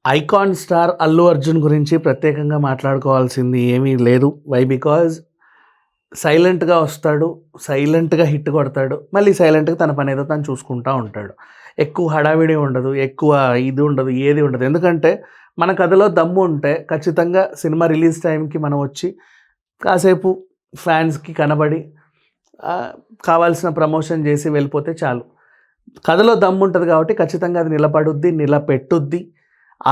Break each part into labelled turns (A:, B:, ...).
A: Icon star Allu Arjun గురించి ప్రత్యేకంగా మాట్లాడుకోవాల్సింది ఏమీ లేదు. వై? బికాజ్ సైలెంట్‌గా వస్తాడు, సైలెంట్‌గా హిట్ కొడతాడు, మళ్ళీ సైలెంట్‌గా తన పనేదో తను చూసుకుంటా ఉంటాడు. ఎక్కువ హడావిడి ఉండదు, ఎక్కువ ఇది ఉండదు, ఏది ఉండదు. ఎందుకంటే మన కథలో దమ్ము ఉంటే ఖచ్చితంగా సినిమా రిలీజ్ టైంకి మనం వచ్చి కాసేపు ఫ్యాన్స్‌కి కనబడి కావాల్సిన ప్రమోషన్ చేసి వెళ్ళిపోతే చాలు. కథలో దమ్ము ఉంటది కాబట్టి ఖచ్చితంగా అది నిలబడుద్ది, నిలబెట్టుద్ది.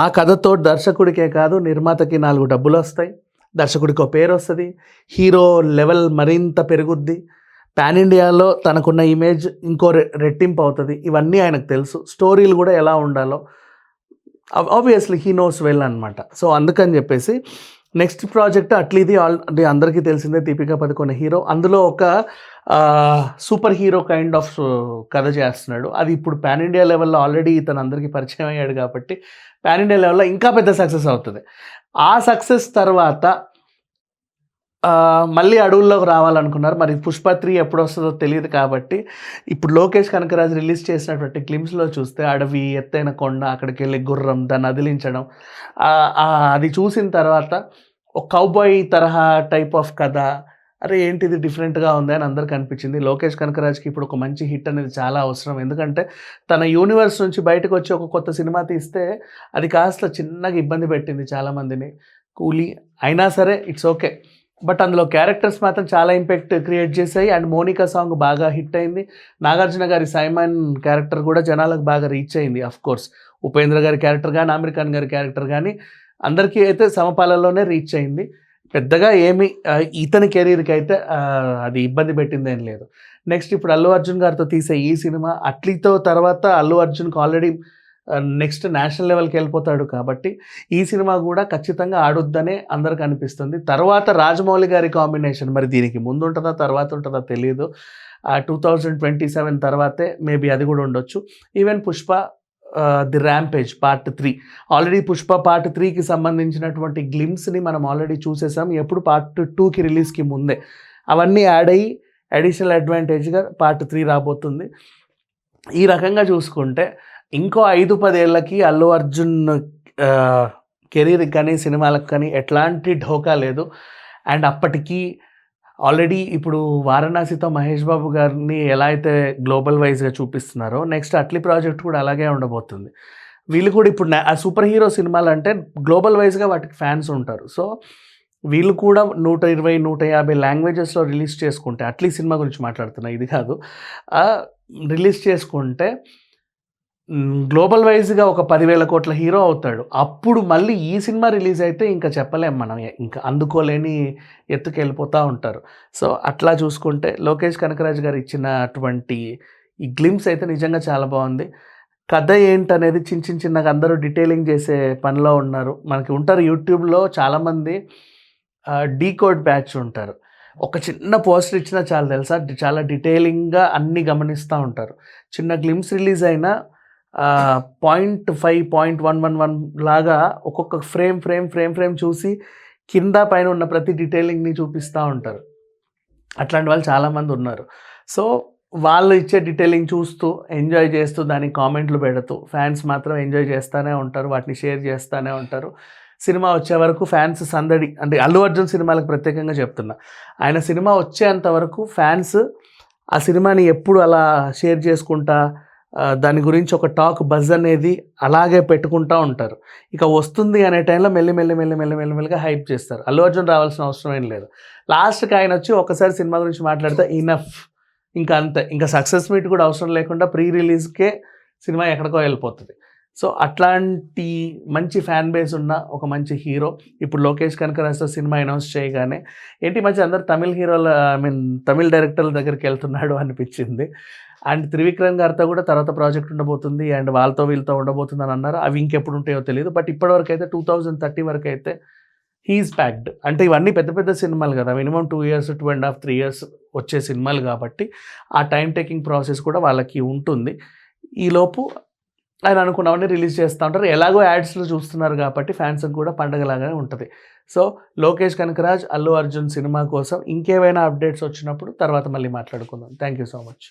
A: ఆ కథతో దర్శకుడికే కాదు నిర్మాతకి 4 డబ్బులొస్తాయి. దర్శకుడికో పేరొస్తది. హీరో లెవెల్ మరింత పెరుగుద్ది. పాన్ ఇండియాలో తనకున్న ఇమేజ్ ఇంకో రెట్టింపు అవుతది. ఇవన్నీ ఆయనకు తెలుసు. స్టోరీలు కూడా ఎలా ఉండాలో ఆబ్వియస్లీ హీ నోస్ వెల్ అనమాట. సో అందుకని చెప్పేసి నెక్స్ట్ ప్రాజెక్ట్ అట్లీది అంటే అందరికీ తెలిసిందే, దీపికా పదుకొనే హీరో. అందులో ఒక సూపర్ హీరో కైండ్ ఆఫ్ కథ చేస్తున్నాడు. అది ఇప్పుడు పాన్ ఇండియా లెవెల్లో ఆల్రెడీ ఇతను అందరికీ పరిచయం అయ్యాడు కాబట్టి పాన్ ఇండియా లెవెల్లో ఇంకా పెద్ద సక్సెస్ అవుతుంది. ఆ సక్సెస్ తర్వాత మళ్ళీ అడవుల్లోకి రావాలనుకున్నారు. మరి పుష్ప 3 ఎప్పుడు వస్తుందో తెలియదు కాబట్టి ఇప్పుడు లోకేష్ కనకరాజు రిలీజ్ చేసినటువంటి గ్లిమ్స్లో చూస్తే అడవి, ఎత్తైన కొండ, అక్కడికి వెళ్ళి గుర్రం దాన్ని అదిలించడం, అది చూసిన తర్వాత ఒక కౌబాయ్ తరహా టైప్ ఆఫ్ కథ, అరే ఏంటిది డిఫరెంట్గా ఉంది అని అందరికి అనిపించింది. లోకేష్ కనకరాజ్కి ఇప్పుడు ఒక మంచి హిట్ అనేది చాలా అవసరం. ఎందుకంటే తన యూనివర్స్ నుంచి బయటకు వచ్చి ఒక కొత్త సినిమా తీస్తే అది కాస్త చిన్నగా ఇబ్బంది పెట్టింది చాలామందిని. కూలీ అయినా సరే ఇట్స్ ఓకే, బట్ అందులో క్యారెక్టర్స్ మాత్రం చాలా ఇంపాక్ట్ క్రియేట్ చేశాయి. అండ్ మోనికా సాంగ్ బాగా హిట్ అయింది. నాగార్జున గారి సైమన్ క్యారెక్టర్ కూడా జనాలకు బాగా రీచ్ అయింది. కోర్స్ ఉపేంద్ర గారి క్యారెక్టర్ కానీ, ఆమిర్ ఖాన్ గారి క్యారెక్టర్ కానీ అందరికీ అయితే సమపాలలోనే రీచ్ అయింది. పెద్దగా ఏమి ఇతని కెరీర్కి అయితే అది ఇబ్బంది పెట్టింది ఏం లేదు. నెక్స్ట్ ఇప్పుడు అల్లు అర్జున్ గారితో తీసే ఈ సినిమా అట్లీతో తర్వాత అల్లు అర్జున్కి ఆల్రెడీ నెక్స్ట్ నేషనల్ లెవెల్కి వెళ్ళిపోతాడు కాబట్టి ఈ సినిమా కూడా ఖచ్చితంగా ఆడుద్దనే అందరికి అనిపిస్తుంది. తర్వాత రాజమౌళి గారి కాంబినేషన్ మరి దీనికి ముందు ఉంటుందా తర్వాత ఉంటుందా తెలియదు. 2027 తర్వాతే మేబీ అది కూడా ఉండొచ్చు. Even Pushpa the rampage part 3 already Pushpa part 3కి సంబంధించినటువంటి గ్లిమ్స్ని మనం ఆల్రెడీ చూసేసాం. ఎప్పుడు పార్ట్ 2కి రిలీజ్కి ముందే అవన్నీ యాడ్ అయ్యి అడిషనల్ అడ్వాంటేజ్గా పార్ట్ 3 రాబోతుంది. ఈ రకంగా చూసుకుంటే ఇంకో 5-10 ఏళ్ళకి అల్లు అర్జున్ కెరీర్కి కానీ సినిమాలకు కానీ ఎట్లాంటి ఢోకా లేదు. అండ్ అప్పటికి ఆల్రెడీ ఇప్పుడు వారణాసితో మహేష్ బాబు గారిని ఎలా అయితే గ్లోబల్ వైజ్గా చూపిస్తున్నారో నెక్స్ట్ అట్లీ ప్రాజెక్ట్ కూడా అలాగే ఉండబోతుంది. వీళ్ళు కూడా ఇప్పుడు ఆ సూపర్ హీరో సినిమాలు అంటే గ్లోబల్ వైజ్గా వాటికి ఫ్యాన్స్ ఉంటారు. సో వీళ్ళు కూడా 120-150 లాంగ్వేజెస్లో రిలీజ్ చేసుకుంటే, అట్లీ సినిమా గురించి మాట్లాడుతున్నా, ఇది కాదు, రిలీజ్ చేసుకుంటే గ్లోబల్ వైజ్గా ఒక 10,000 కోట్ల హీరో అవుతాడు. అప్పుడు మళ్ళీ ఈ సినిమా రిలీజ్ అయితే ఇంకా చెప్పలేం మనం, ఇంకా అందుకోలేని ఎత్తుకు వెళ్ళిపోతూ ఉంటారు. సో అట్లా చూసుకుంటే లోకేష్ కనకరాజ్ గారు ఇచ్చినటువంటి ఈ గ్లిమ్స్ అయితే నిజంగా చాలా బాగుంది. కథ ఏంటనేది చిన్నగా అందరూ డీటెయిలింగ్ చేసే పనిలో ఉన్నారు. మనకి ఉంటారు యూట్యూబ్లో చాలామంది డీకోడ్ బ్యాచ్ ఉంటారు. ఒక చిన్న పోస్టర్ ఇచ్చినా చాలా తెలుసా, చాలా డీటెయిలింగ్గా అన్నీ గమనిస్తూ ఉంటారు. చిన్న గ్లిమ్స్ రిలీజ్ అయినా 0.5, 0.111 లాగా ఒక్కొక్క ఫ్రేమ్ చూసి కింద పైన ఉన్న ప్రతి డీటెయిలింగ్ని చూపిస్తూ ఉంటారు. అట్లాంటి వాళ్ళు చాలామంది ఉన్నారు. సో వాళ్ళు ఇచ్చే డీటెయిలింగ్ చూస్తూ ఎంజాయ్ చేస్తూ దానికి కామెంట్లు పెడుతూ ఫ్యాన్స్ మాత్రం ఎంజాయ్ చేస్తూనే ఉంటారు, వాటిని షేర్ చేస్తూనే ఉంటారు. సినిమా వచ్చే వరకు ఫ్యాన్స్ సందడి, అంటే అల్లు అర్జున్ సినిమాలకు ప్రత్యేకంగా చెప్తున్నా, ఆయన సినిమా వచ్చేంత వరకు ఫ్యాన్స్ ఆ సినిమాని ఎప్పుడు అలా షేర్ చేసుకుంటా దాని గురించి ఒక టాక్ బజ్ అనేది అలాగే పెట్టుకుంటూ ఉంటారు. ఇక వస్తుంది అనే టైంలో మెల్లిగా హైప్ చేస్తారు. అల్లు అర్జున్ రావాల్సిన అవసరం ఏం లేదు. లాస్ట్కి ఆయన వచ్చి ఒకసారి సినిమా గురించి మాట్లాడితే ఇనఫ్, ఇంకా అంతే. ఇంకా సక్సెస్ మీట్ కూడా అవసరం లేకుండా ప్రీ రిలీజ్కే సినిమా ఎక్కడికో వెళ్ళిపోతుంది. సో అట్లాంటి మంచి ఫ్యాన్ బేస్ ఉన్న ఒక మంచి హీరో ఇప్పుడు లోకేష్ కనకరాజ్తో సినిమా అనౌన్స్ చేయగానే ఏంటి మధ్య అందరు తమిళ హీరోల తమిళ డైరెక్టర్ల దగ్గరికి వెళ్తున్నాడు అనిపించింది. అండ్ త్రివిక్రమ్ గారితో కూడా తర్వాత ప్రాజెక్ట్ ఉండబోతుంది, అండ్ వాళ్ళతో వీళ్ళతో ఉండబోతుంది అని అన్నారు. అవి ఇంకెప్పుడు ఉంటాయో తెలియదు. బట్ ఇప్పటివరకు అయితే 2030 వరకు అయితే హీఈస్ ప్యాక్డ్. అంటే ఇవన్నీ పెద్ద సినిమాలు కదా, మినిమం 2 years, 2.5, 3 years వచ్చే సినిమాలు కాబట్టి ఆ టైం టేకింగ్ ప్రాసెస్ కూడా వాళ్ళకి ఉంటుంది. ఈలోపు ఆయన అనుకున్నవన్నీ రిలీజ్ చేస్తూ ఉంటారు. ఎలాగో యాడ్స్లో చూస్తున్నారు కాబట్టి ఫ్యాన్స్కి కూడా పండగలాగానే ఉంటుంది. సో లోకేష్ కనకరాజ్ అల్లు అర్జున్ సినిమా కోసం ఇంకేమైనా అప్డేట్స్ వచ్చినప్పుడు తర్వాత మళ్ళీ మాట్లాడుకుందాం. Thank you so much.